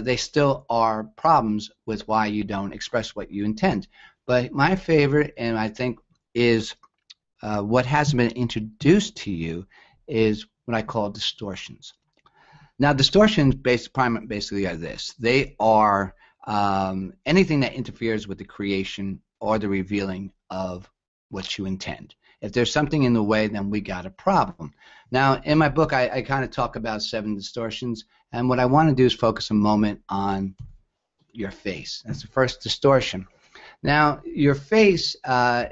they still are problems with why you don't express what you intend. But my favorite, and I think is what hasn't been introduced to you, is what I call distortions. Now, distortions basically are this. They are anything that interferes with the creation or the revealing of what you intend. If there's something in the way, then we got a problem. Now, in my book, I kind of talk about 7 distortions, and what I want to do is focus a moment on your face. That's the first distortion. Now, your face, well,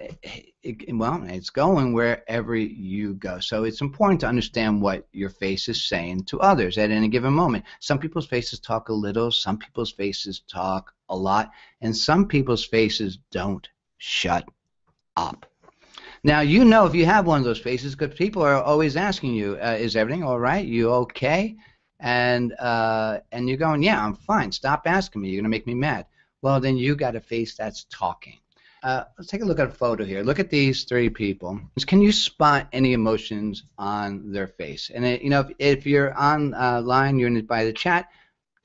it's going wherever you go. So it's important to understand what your face is saying to others at any given moment. Some people's faces talk a little, some people's faces talk a lot, and some people's faces don't shut up. Now, you know if you have one of those faces because people are always asking you, is everything all right? You okay? And you're going, yeah, I'm fine. Stop asking me. You're going to make me mad. Well, then you got a face that's talking. Let's take a look at a photo here. Look at these 3 people. Can you spot any emotions on their face? And you know, if you're online, you're by the chat.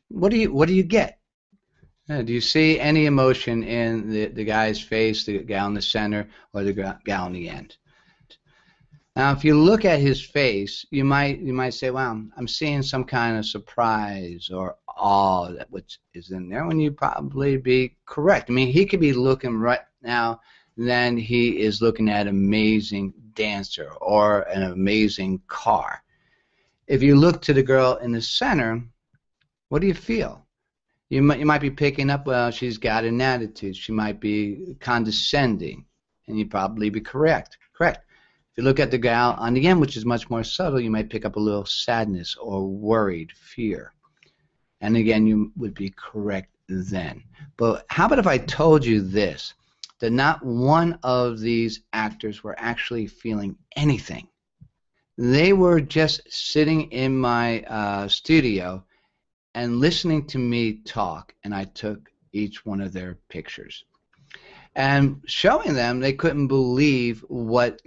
What do you get? Do you see any emotion in the guy's face, the gal in the center, or the gal in the end? Now, if you look at his face, you might say, "Wow, I'm seeing some kind of surprise or awe that which is in there." When you probably be correct. I mean, he could be looking right now, then he is looking at an amazing dancer or an amazing car. If you look to the girl in the center, what do you feel? You might be picking up, well, she's got an attitude. She might be condescending, and you'd probably be correct. Correct. If you look at the gal on the end, which is much more subtle, you might pick up a little sadness or worried, fear. And again, you would be correct then. But how about if I told you this, that not one of these actors were actually feeling anything. They were just sitting in my studio and listening to me talk, and I took each one of their pictures. And showing them, they couldn't believe what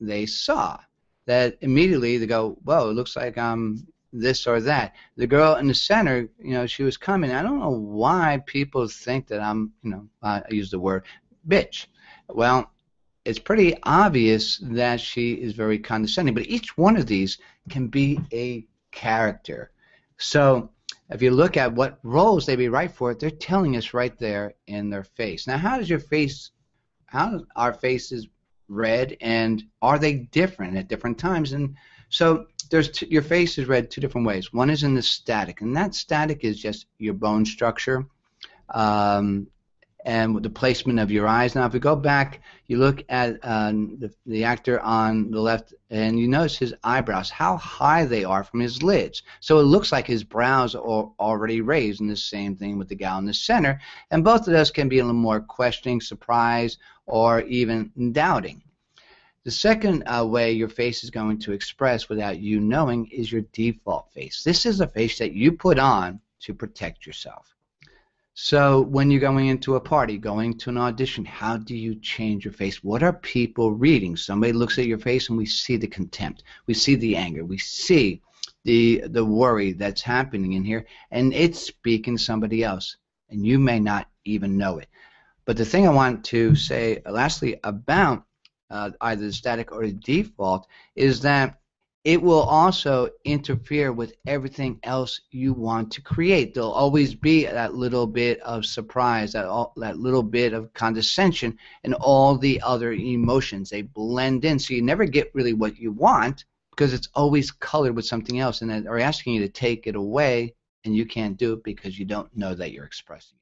they saw. That immediately they go, "Whoa, it looks like I'm this or that." The girl in the center, she was coming. I don't know why people think that I'm, I use the word bitch. Well, it's pretty obvious that she is very condescending. But each one of these can be a character. So if you look at what roles they be right for, they're telling us right there in their face. Now, how are faces read, and are they different at different times? And so your face is read 2 different ways. One is in the static, and that static is just your bone structure and the placement of your eyes. Now, if we go back, you look at the actor on the left, and you notice his eyebrows, how high they are from his lids. So it looks like his brows are already raised, and the same thing with the gal in the center. And both of those can be a little more questioning, surprise, or even doubting. The second way your face is going to express without you knowing is your default face. This is a face that you put on to protect yourself. So when you're going into a party, going to an audition, how do you change your face? What are people reading? Somebody looks at your face and we see the contempt. We see the anger. We see the worry that's happening in here, and it's speaking to somebody else, and you may not even know it. But the thing I want to say lastly about either the static or the default is that it will also interfere with everything else you want to create. There'll always be that little bit of surprise, that little bit of condescension, and all the other emotions. They blend in, so you never get really what you want because it's always colored with something else, and they're asking you to take it away, and you can't do it because you don't know that you're expressing it.